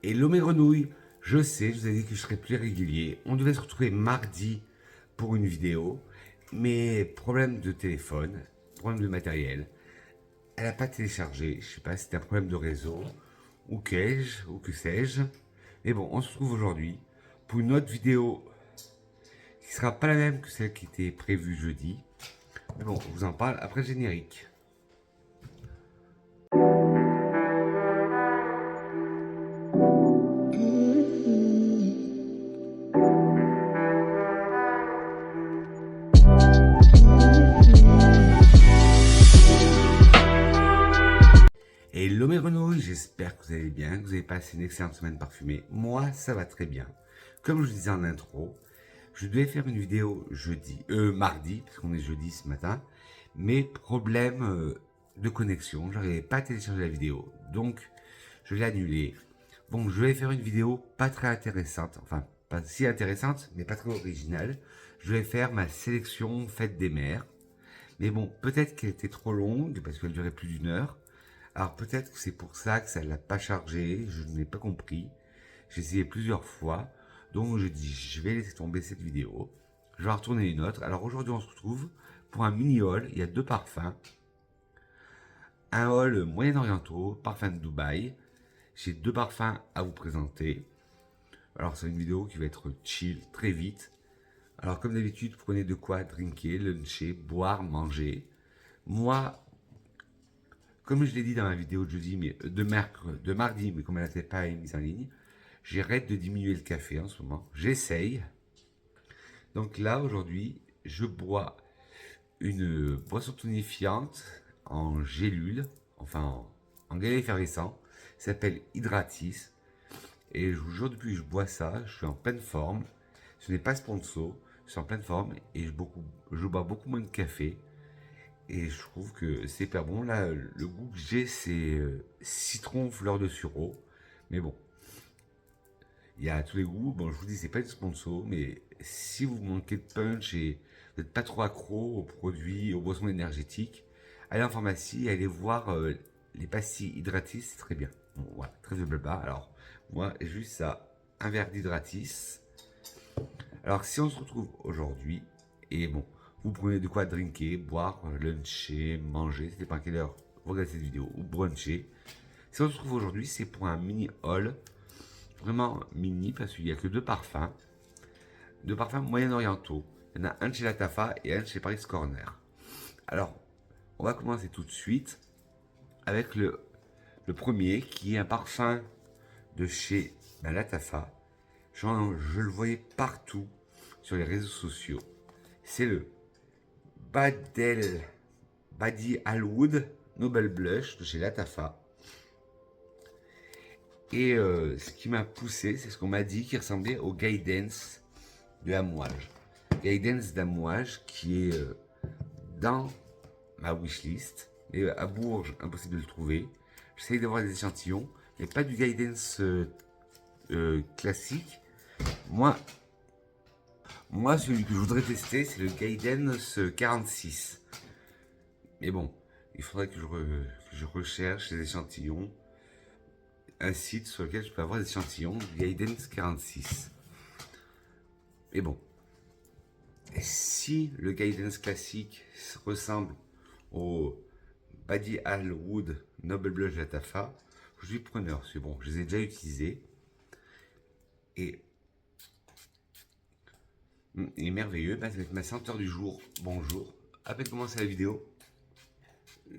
Hello mes grenouilles, je sais, je vous ai dit que je serais plus régulier. On devait se retrouver mardi pour une vidéo, mais problème de téléphone, problème de matériel. Elle n'a pas téléchargé, je sais pas si c'était un problème de réseau, ou qu'ai-je, ou que sais-je. Mais bon, on se retrouve aujourd'hui pour une autre vidéo qui sera pas la même que celle qui était prévue jeudi. Mais bon, on vous en parle après le générique. Hello mes grenouilles, j'espère que vous allez bien, que vous avez passé une excellente semaine parfumée. Moi, ça va très bien. Comme je disais en intro, je devais faire une vidéo mardi, parce qu'on est jeudi ce matin, mais problème de connexion, je n'arrivais pas à télécharger la vidéo, donc je l'ai annulée. Bon, je vais faire une vidéo pas très intéressante, enfin pas si intéressante, mais pas très originale. Je vais faire ma sélection fête des mères. Mais bon, peut-être qu'elle était trop longue, parce qu'elle durait plus d'une heure. Alors peut-être que c'est pour ça que ça ne l'a pas chargé, je n'ai pas compris. J'ai essayé plusieurs fois, donc je dis je vais laisser tomber cette vidéo. Je vais en retourner une autre. Alors aujourd'hui on se retrouve pour un mini haul, il y a deux parfums. Un haul moyen-orientaux, parfum de Dubaï. J'ai deux parfums à vous présenter. Alors c'est une vidéo qui va être chill, très vite. Alors comme d'habitude, prenez de quoi drinker, luncher, boire, manger. Moi, comme je l'ai dit dans ma vidéo de jeudi, mais de mardi, mais comme elle n'était pas mise en ligne, j'arrête de diminuer le café en ce moment. J'essaye. Donc là, aujourd'hui, je bois une boisson tonifiante en gélule, enfin en gel effervescent. Ça s'appelle Hydratis. Et je vous jure, depuis que je bois ça, je suis en pleine forme. Ce n'est pas sponsor, je suis en pleine forme et je bois beaucoup moins de café. Et je trouve que c'est hyper bon. Là, le goût que j'ai, c'est citron, fleur de sureau. Mais bon, il y a tous les goûts. Bon, je vous dis, c'est pas une sponsor, mais si vous manquez de punch et vous n'êtes pas trop accro aux produits, aux boissons énergétiques, allez en pharmacie, allez voir les pastilles Hydratis, c'est très bien. Bon, voilà, très de blabla. Alors, moi, juste ça, un verre d'Hydratis. Alors, si on se retrouve aujourd'hui, et bon, vous prenez de quoi drinker, boire, luncher, manger, ça dépend à quelle heure vous regardez cette vidéo, ou bruncher. Si on se retrouve aujourd'hui, c'est pour un mini haul, vraiment mini, parce qu'il n'y a que deux parfums moyen-orientaux. Il y en a un chez Latafa et un chez Paris Corner. Alors, on va commencer tout de suite avec le premier, qui est un parfum de chez Latafa. Je le voyais partout sur les réseaux sociaux. C'est le Badi Alwood Nobel Blush de chez Latafa. Et ce qui m'a poussé, c'est ce qu'on m'a dit, qui ressemblait au Guidance de Amouage. Guidance d'Amouage qui est dans ma wishlist. Et à Bourges, impossible de le trouver. J'essaye d'avoir des échantillons, mais pas du Guidance classique. Moi, celui que je voudrais tester, c'est le Guidance 46. Mais bon, il faudrait que je recherche les échantillons. Un site sur lequel je peux avoir des échantillons Guidance 46. Mais bon, si le Guidance classique ressemble au Badi Alwood Noble Blush Latafa, je suis preneur. C'est bon, je les ai déjà utilisés. Et il est merveilleux. Ben, ça va être ma senteur du jour. Bonjour. À peine commencer la vidéo,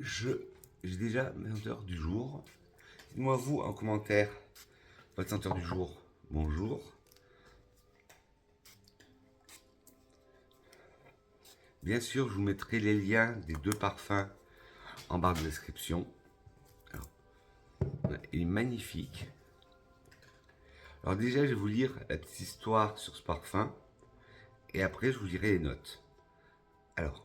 j'ai déjà ma senteur du jour. Dites-moi vous en commentaire votre senteur du jour. Bonjour. Bien sûr, je vous mettrai les liens des deux parfums en barre de description. Alors, il est magnifique. Alors déjà, je vais vous lire la petite histoire sur ce parfum. Et après, je vous dirai les notes. Alors,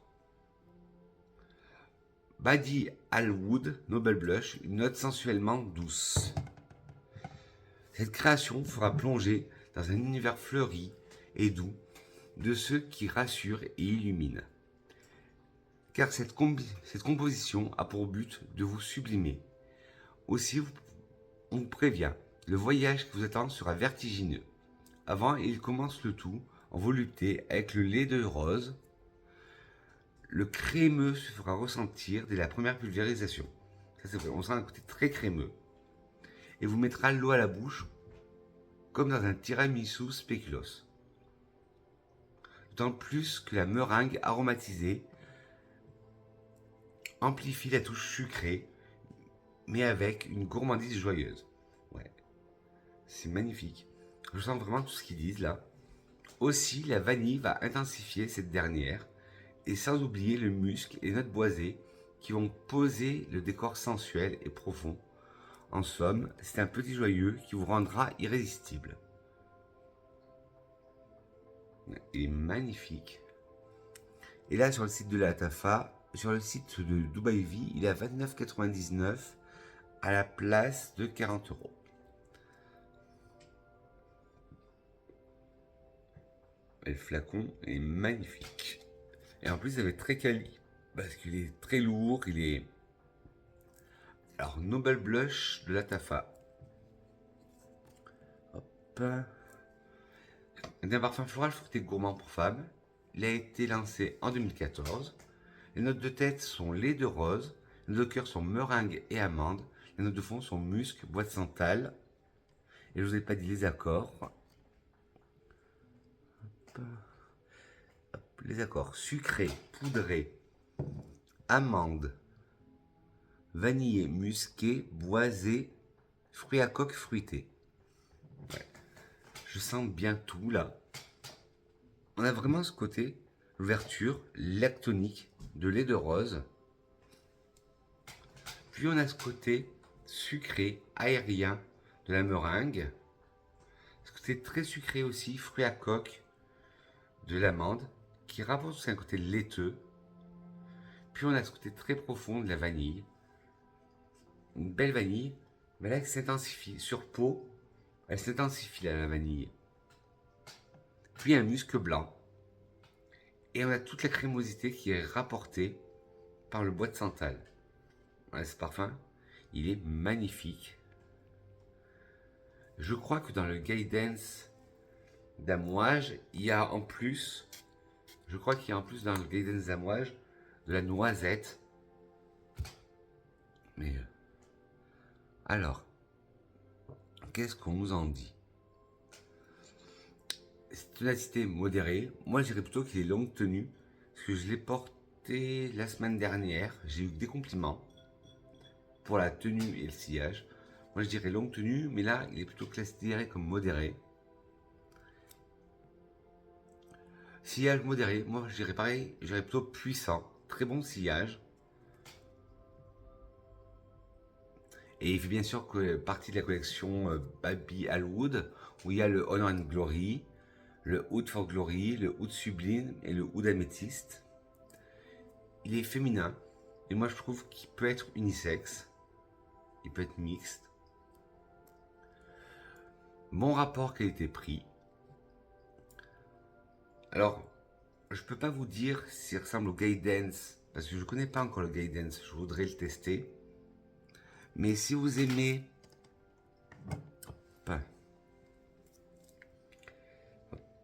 Badi Alwood Noble Blush, une note sensuellement douce. Cette création fera plonger dans un univers fleuri et doux de ceux qui rassurent et illuminent. Car cette composition a pour but de vous sublimer. Aussi, on vous prévient, Le voyage qui vous attend sera vertigineux. Avant, il commence le tout en volupté avec le lait de rose. Le crémeux se fera ressentir dès la première pulvérisation. Ça c'est vrai, on sent un côté très crémeux. Et vous mettra l'eau à la bouche comme dans un tiramisu spéculoos. D'autant plus que la meringue aromatisée amplifie la touche sucrée, mais avec une gourmandise joyeuse. Ouais, c'est magnifique. Je sens vraiment tout ce qu'ils disent là. Aussi, la vanille va intensifier cette dernière, et sans oublier le musc et les notes boisées qui vont poser le décor sensuel et profond. En somme, c'est un petit joyeux qui vous rendra irrésistible. Il est magnifique. Et là, sur le site de la Tafa, sur le site de Dubai Vie, il est à 29,99 € à la place de 40 €. Et le flacon est magnifique. Et en plus, il est très quali. Parce qu'il est très lourd, il est... Alors, Noble Blush de la Tafa. Hop. Un parfum floral fruité gourmand pour femmes. Il a été lancé en 2014. Les notes de tête sont lait de rose. Les notes de cœur sont meringue et amande. Les notes de fond sont musc, bois de santal. Et je vous ai pas dit les accords. Hop. Hop, les accords sucré, poudré, amande, vanillé, musqué, boisé, fruits à coque fruité. Ouais. Je sens bien tout là. On a vraiment ce côté, l'ouverture lactonique de lait de rose. Puis on a ce côté sucré, aérien de la meringue. Ce côté très sucré aussi, fruits à coque de l'amande, qui rapporte aussi un côté laiteux. Puis on a ce côté très profond de la vanille. Une belle vanille, mais là elle s'intensifie. Sur peau, elle s'intensifie la vanille. Puis un musc blanc. Et on a toute la crémosité qui est rapportée par le bois de santal. Voilà, ce parfum, il est magnifique. Je crois que dans le Guidance d'Amouage, il y a en plus, je crois qu'il y a en plus dans le Guidance d'Amouage de la noisette. Mais alors, qu'est-ce qu'on nous en dit? C'est tonalité modérée. Moi, je dirais plutôt qu'il est longue tenue, parce que je l'ai porté la semaine dernière. J'ai eu des compliments pour la tenue et le sillage. Moi, je dirais longue tenue, mais là, il est plutôt considéré comme modéré. Sillage modéré, moi, je dirais pareil, je dirais plutôt puissant. Très bon sillage. Et il fait bien sûr partie de la collection Baby Alwood, où il y a le Honor and Glory, le Oud for Glory, le Oud Sublime et le Oud Améthyste. Il est féminin, et moi je trouve qu'il peut être unisexe, il peut être mixte. Bon rapport qualité-prix. Alors, je peux pas vous dire s'il ressemble au Guidance, parce que je connais pas encore le Guidance, je voudrais le tester. Mais si vous aimez... Hop.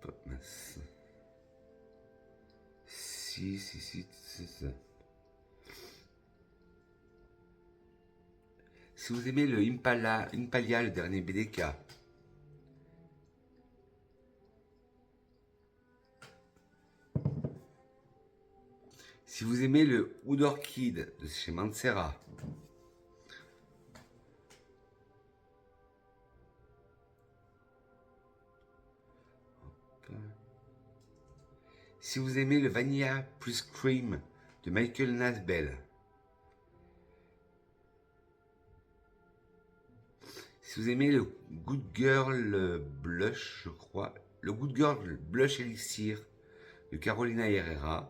Hop, mince. Si, c'est ça. Si vous aimez le Impalia, le dernier BDK, si vous aimez le Oud Orchid de chez Mancera, si vous aimez le Vanilla plus Cream de Michael Nasbel, si vous aimez le Good Girl Blush, je crois, le Good Girl Blush Elixir de Carolina Herrera,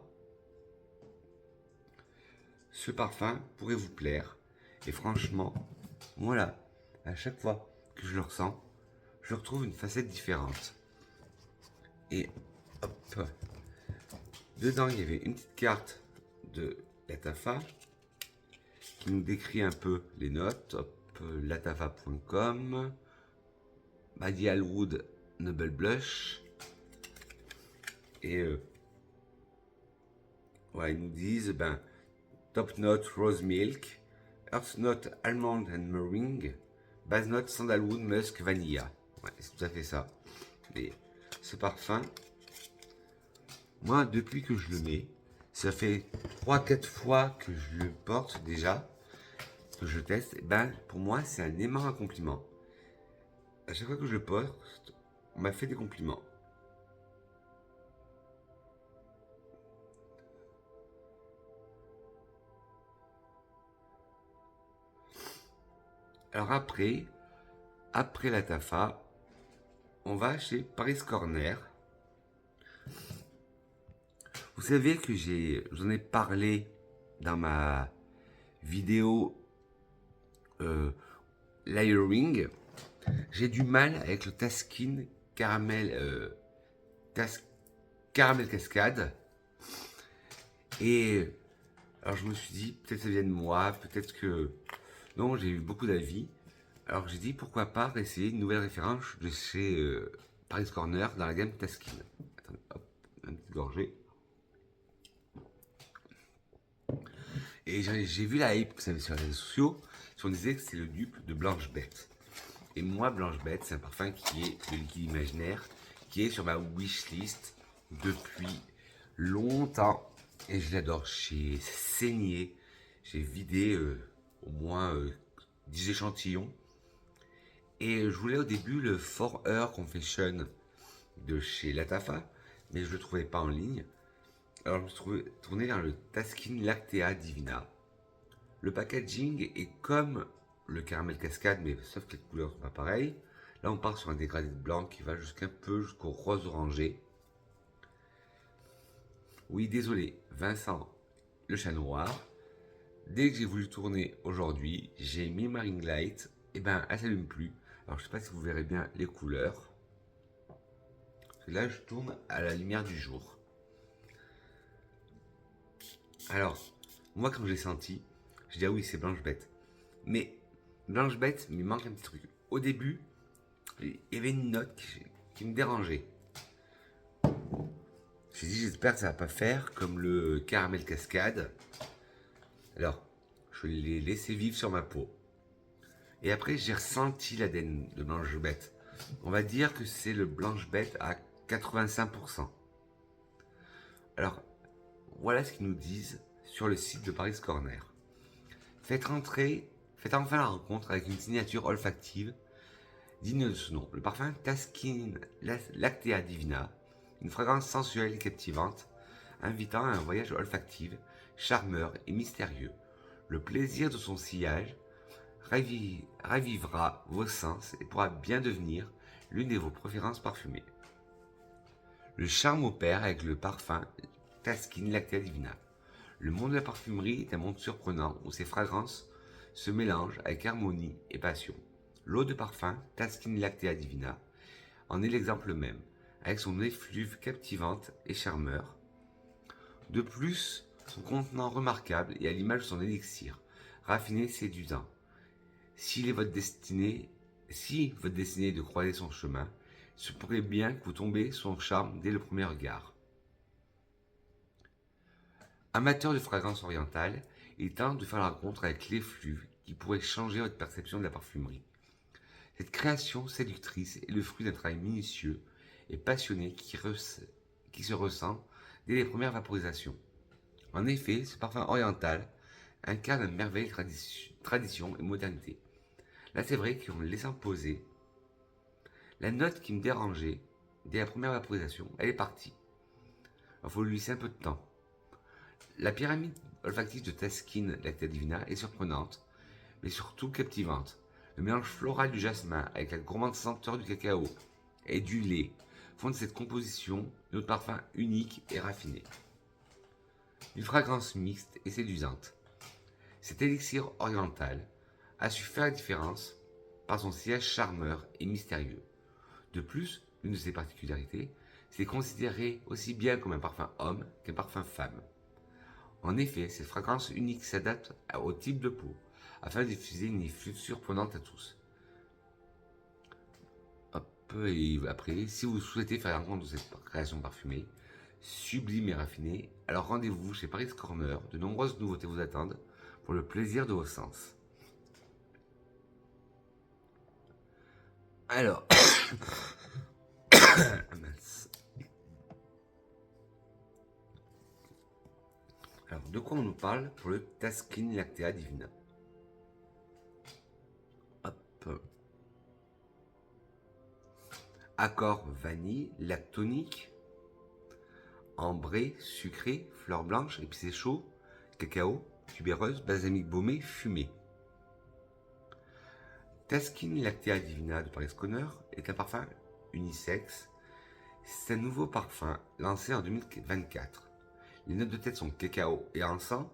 ce parfum pourrait vous plaire. Et franchement, voilà, à chaque fois que je le ressens, je retrouve une facette différente. Et hop, dedans il y avait une petite carte de Latafa qui nous décrit un peu les notes. Hop, latafa.com, Badi Alwood Noble Blush. Et ouais, ils nous disent Top Note Rose Milk, Earth Note Almond and Meringue, Base Note Sandalwood Musk Vanilla. Ouais, c'est tout à fait ça. Et ce parfum, moi, depuis que je le mets, ça fait 3-4 fois que je le porte déjà, que je teste. Et pour moi, c'est un aimant compliment. À chaque fois que je le porte, on m'a fait des compliments. Alors après la Tafa, on va chez Paris Corner. Vous savez que j'en ai parlé dans ma vidéo layering. J'ai du mal avec le Taskin caramel, caramel cascade. Et alors je me suis dit, peut-être ça vient de moi, peut-être que... Non, j'ai eu beaucoup d'avis. Alors j'ai dit, pourquoi pas essayer une nouvelle référence de chez Paris Corner dans la gamme Taskin. Attendez, hop, une petite gorgée. Et j'ai vu la hype que ça avait sur les réseaux sociaux, on disait que c'est le dupe de Blanche Bête. Et moi, Blanche Bête, c'est un parfum qui est de liquide imaginaire, qui est sur ma wishlist depuis longtemps. Et je l'adore. J'ai saigné, j'ai vidé au moins 10 échantillons. Et je voulais au début le 4 Heures Confession de chez Latafa, mais je ne le trouvais pas en ligne. Alors je me suis tourné vers le Taskin Lactea Divina. Le packaging est comme le caramel cascade, mais sauf que les couleurs sont pas pareilles. Là on part sur un dégradé de blanc qui va jusqu'au rose orangé. Oui, désolé, Vincent, le chat noir. Dès que j'ai voulu tourner aujourd'hui, j'ai mis ma ring light, et elle s'allume plus. Alors je sais pas si vous verrez bien les couleurs. Parce que là je tourne à la lumière du jour. Alors, moi quand je l'ai senti, je dis ah oui c'est Blanche Bête. Mais Blanche Bête, il me manque un petit truc. Au début, il y avait une note qui me dérangeait. J'ai dit j'espère que ça va pas faire comme le caramel cascade. Alors, je l'ai laissé vivre sur ma peau. Et après, j'ai ressenti l'ADN de Blanche Bête. On va dire que c'est le Blanche Bête à 85%. Alors, voilà ce qu'ils nous disent sur le site de Paris Corner. Faites enfin la rencontre avec une signature olfactive digne de ce nom. Le parfum Taskin Lactea Divina, une fragrance sensuelle et captivante, invitant à un voyage olfactif, charmeur et mystérieux. Le plaisir de son sillage ravivera vos sens et pourra bien devenir l'une de vos préférences parfumées. Le charme opère avec le parfum Taskin Lactea Divina. Le monde de la parfumerie est un monde surprenant où ses fragrances se mélangent avec harmonie et passion. L'eau de parfum Taskin Lactea Divina en est l'exemple même, avec son effluve captivante et charmeur. De plus, son contenant remarquable et à l'image de son élixir, raffiné séduisant. Si votre destinée est de croiser son chemin, il se pourrait bien que vous tombez sur son charme dès le premier regard. Amateur de fragrances orientales, il tente de faire la rencontre avec l'effluve qui pourrait changer votre perception de la parfumerie. Cette création séductrice est le fruit d'un travail minutieux et passionné qui se ressent dès les premières vaporisations. En effet, ce parfum oriental incarne une merveille tradition et modernité. Là, c'est vrai qu'en le laissant poser, la note qui me dérangeait dès la première vaporisation, elle est partie. Il faut lui laisser un peu de temps. La pyramide olfactive de Taskin Lactea Divina est surprenante, mais surtout captivante. Le mélange floral du jasmin avec la gourmande senteur du cacao et du lait font de cette composition notre parfum unique et raffiné. Une fragrance mixte et séduisante. Cet élixir oriental a su faire la différence par son sillage charmeur et mystérieux. De plus, l'une de ses particularités, c'est considéré aussi bien comme un parfum homme qu'un parfum femme. En effet, cette fragrance unique s'adapte au type de peau, afin de diffuser une effluve surprenante à tous. Hop. et après, si vous souhaitez faire la rencontre de cette création parfumée, sublime et raffinée, alors rendez-vous chez Paris Corner, de nombreuses nouveautés vous attendent pour le plaisir de vos sens. Alors, mince. Alors, de quoi on nous parle pour le Taskin Lactea Divina? Hop. Accord vanille, lactonique, ambré, sucré, fleurs blanches, épicé chaud, cacao, tubéreuse, balsamique baumé, fumé. Taskin Lactea Divina de Paris Corner est un parfum unisexe. C'est un nouveau parfum lancé en 2024. Les notes de tête sont cacao et encens.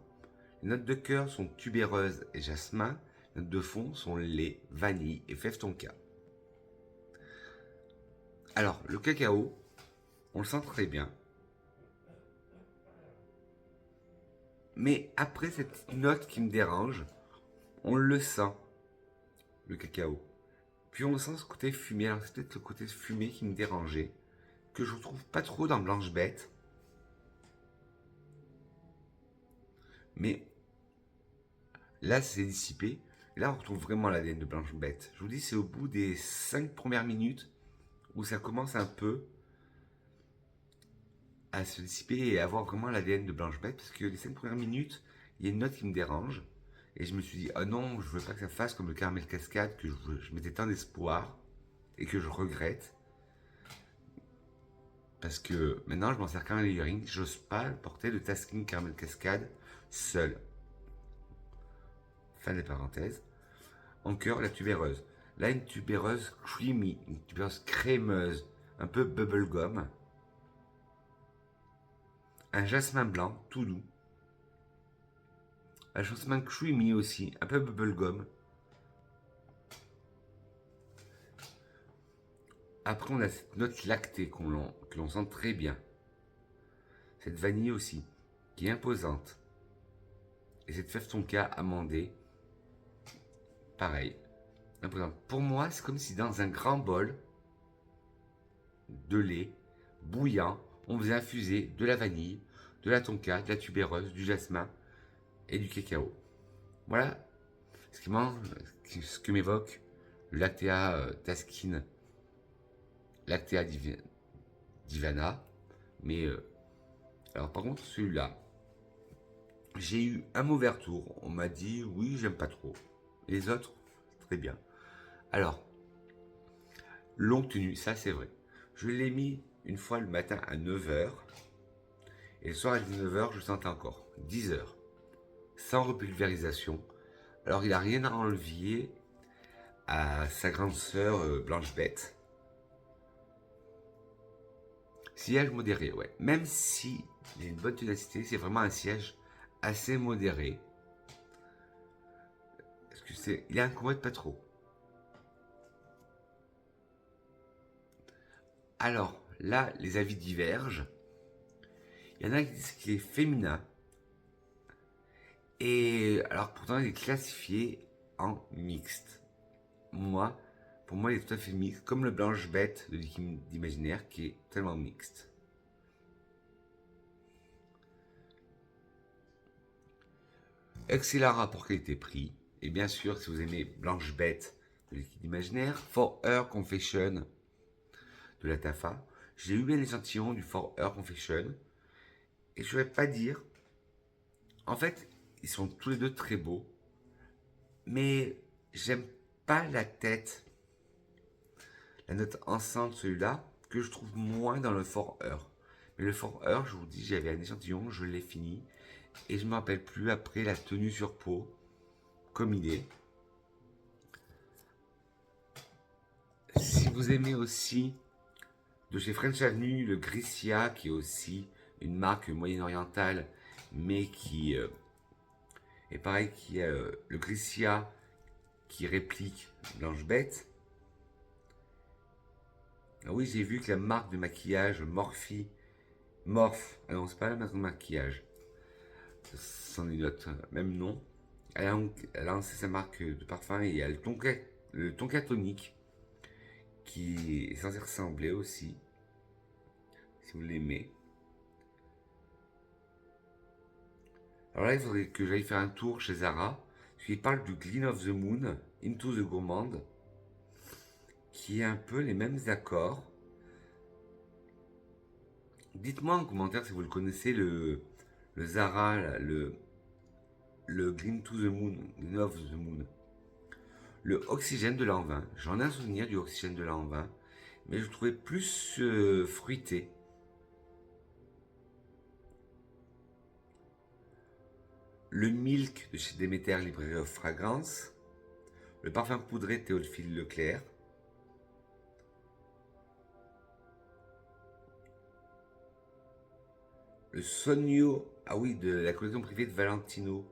Les notes de cœur sont tubéreuse et jasmin. Les notes de fond sont lait, vanille et fève tonka. Alors, le cacao, on le sent très bien. Mais après cette petite note qui me dérange, on le sent, le cacao. Puis on sent ce côté fumé. Alors c'est peut-être le côté fumé qui me dérangeait, que je retrouve pas trop dans Blanche Bête. Mais là, c'est dissipé. Là, on retrouve vraiment l'ADN de Blanche Bête. Je vous dis, c'est au bout des 5 premières minutes où ça commence un peu à se dissiper et à avoir vraiment l'ADN de Blanche Bête. Parce que les 5 premières minutes, il y a une note qui me dérange. Et je me suis dit, ah non, je veux pas que ça fasse comme le caramel cascade, que je mettais tant d'espoir et que je regrette. Parce que maintenant, je m'en sers qu'un layering. J'ose pas porter le Taskin caramel cascade seul. Fin des parenthèses. En cœur, la tubéreuse. Là, une tubéreuse creamy, une tubéreuse crémeuse, un peu bubblegum. Un jasmin blanc, tout doux. Un jasmin creamy aussi, un peu bubblegum. Après, on a cette note lactée que l'on sent très bien. Cette vanille aussi, qui est imposante. Et cette fève tonka amandée, pareil, imposante. Pour moi, c'est comme si dans un grand bol de lait bouillant, on faisait infuser de la vanille, de la tonka, de la tubéreuse, du jasmin et du cacao. Voilà ce que m'évoque le Lactea Taskin Lactea Divana. Mais alors par contre celui-là, j'ai eu un mauvais retour. On m'a dit oui, j'aime pas trop. Les autres, très bien. Alors, longue tenue, ça c'est vrai. Je l'ai mis une fois le matin à 9h. Et le soir à 19h, je sentais encore. 10h. Sans repulvérisation. Alors il n'a rien à enlever à sa grande sœur Blanche Bête. Sillage modéré, ouais. Même si il y a une bonne ténacité, c'est vraiment un sillage assez modéré. Parce que il incommode pas trop. Alors là, les avis divergent. Il y en a qui disent qu'il est féminin. Et alors pourtant, il est classifié en mixte. Pour moi, il est tout à fait mixte, comme le Blanche Bête de Liquide d'Imaginaire qui est tellement mixte. Excellent rapport qualité-prix. Et bien sûr, si vous aimez Blanche Bête de Liquide Imaginaire, For Her Confession de la Tafa. J'ai eu un échantillon du For Her Confession. Et je ne vais pas dire. En fait, ils sont tous les deux très beaux. Mais j'aime pas la tête. La note ensemble, celui-là, que je trouve moins dans le For Her. Mais le For Her, je vous dis, j'avais un échantillon, je l'ai fini. Et je ne me rappelle plus après la tenue sur peau, comme il est. Si vous aimez aussi de chez French Avenue, le Grissia, qui est aussi une marque moyen-orientale, mais qui est pareil, qui a le Grissia qui réplique Blanche Bête. Ah oui, j'ai vu que la marque de maquillage Morphe, ah non, c'est pas la marque de maquillage, c'en est notre même nom. Elle a lancé sa marque de parfum et il y a le Tonka tonique qui est censé ressembler aussi, si vous l'aimez. Alors là, il faudrait que j'aille faire un tour chez Zara, parce qu'il parle du Glean of the Moon, Into the Gourmand, qui est un peu les mêmes accords. Dites-moi en commentaire si vous le connaissez, le Zara, là, le Glean to the Moon, Glean of the Moon. Le Oxygène de l'an 20, j'en ai un souvenir du Oxygène de l'an 20, mais je le trouvais plus fruité. Le Milk de chez Demeter Librairie of Fragrance. Le parfum poudré Théophile Leclerc. Le Sogno, ah oui, de la collection privée de Valentino.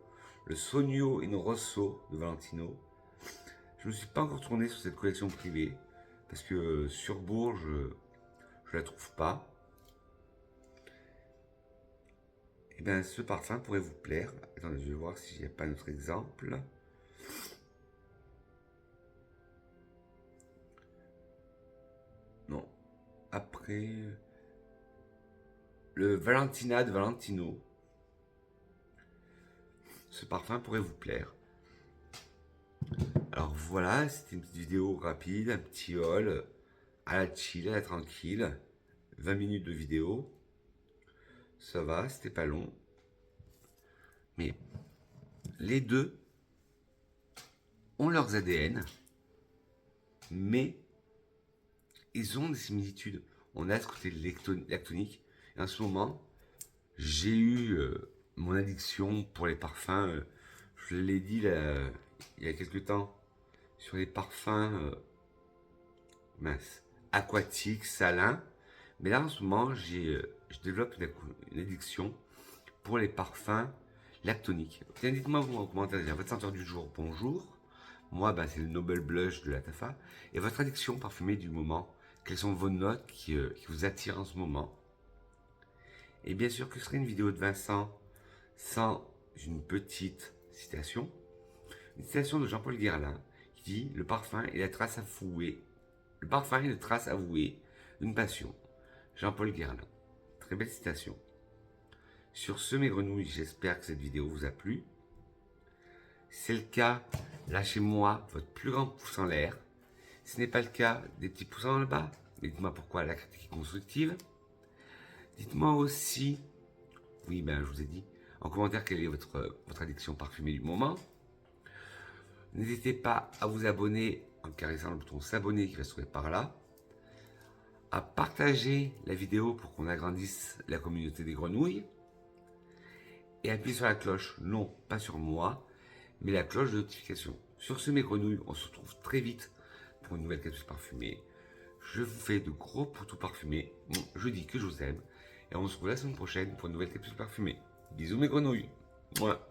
Le Sogno in Rosso de Valentino. Je ne me suis pas encore tourné sur cette collection privée, parce que sur Bourges, je la trouve pas. Et bien, ce parfum pourrait vous plaire. Attendez, je vais voir s'il n'y a pas un autre exemple. Non. Après, le Valentina de Valentino. Ce parfum pourrait vous plaire. Alors voilà, c'était une petite vidéo rapide, un petit haul à la chill, à la tranquille. 20 minutes de vidéo. Ça va, c'était pas long. Mais les deux ont leurs ADN, mais ils ont des similitudes. On a ce côté lactonique. Et en ce moment, j'ai eu mon addiction pour les parfums. Je l'ai dit là, il y a quelques temps, sur les parfums aquatiques, salins. Mais là, en ce moment, je développe une addiction pour les parfums lactoniques. Tiens, dites-moi en commentaire déjà votre senteur du jour, bonjour. Moi, c'est le Noble Blush de la Tafa. Et votre addiction parfumée du moment, quelles sont vos notes qui vous attirent en ce moment? Et bien sûr, que serait une vidéo de Vincent sans une petite citation? Une citation de Jean-Paul Guerlain qui dit « Le parfum est la trace avouée. Le parfum est la trace avouée d'une passion. » Jean-Paul Guerlain. Très belle citation. Sur ce, mes grenouilles, j'espère que cette vidéo vous a plu. Si c'est le cas, lâchez-moi votre plus grand pouce en l'air. Si ce n'est pas le cas, des petits pouces en bas. Dites-moi pourquoi la critique est constructive. Dites-moi aussi, oui, je vous ai dit, en commentaire quelle est votre addiction parfumée du moment. N'hésitez pas à vous abonner en caressant le bouton s'abonner qui va se trouver par là. À partager la vidéo pour qu'on agrandisse la communauté des grenouilles. Et appuyez sur la cloche, non pas sur moi, mais la cloche de notification. Sur ce, mes grenouilles, on se retrouve très vite pour une nouvelle capsule parfumée. Je vous fais de gros poutous parfumés. Je dis que je vous aime. Et on se retrouve la semaine prochaine pour une nouvelle capsule parfumée. Bisous mes grenouilles. Moi.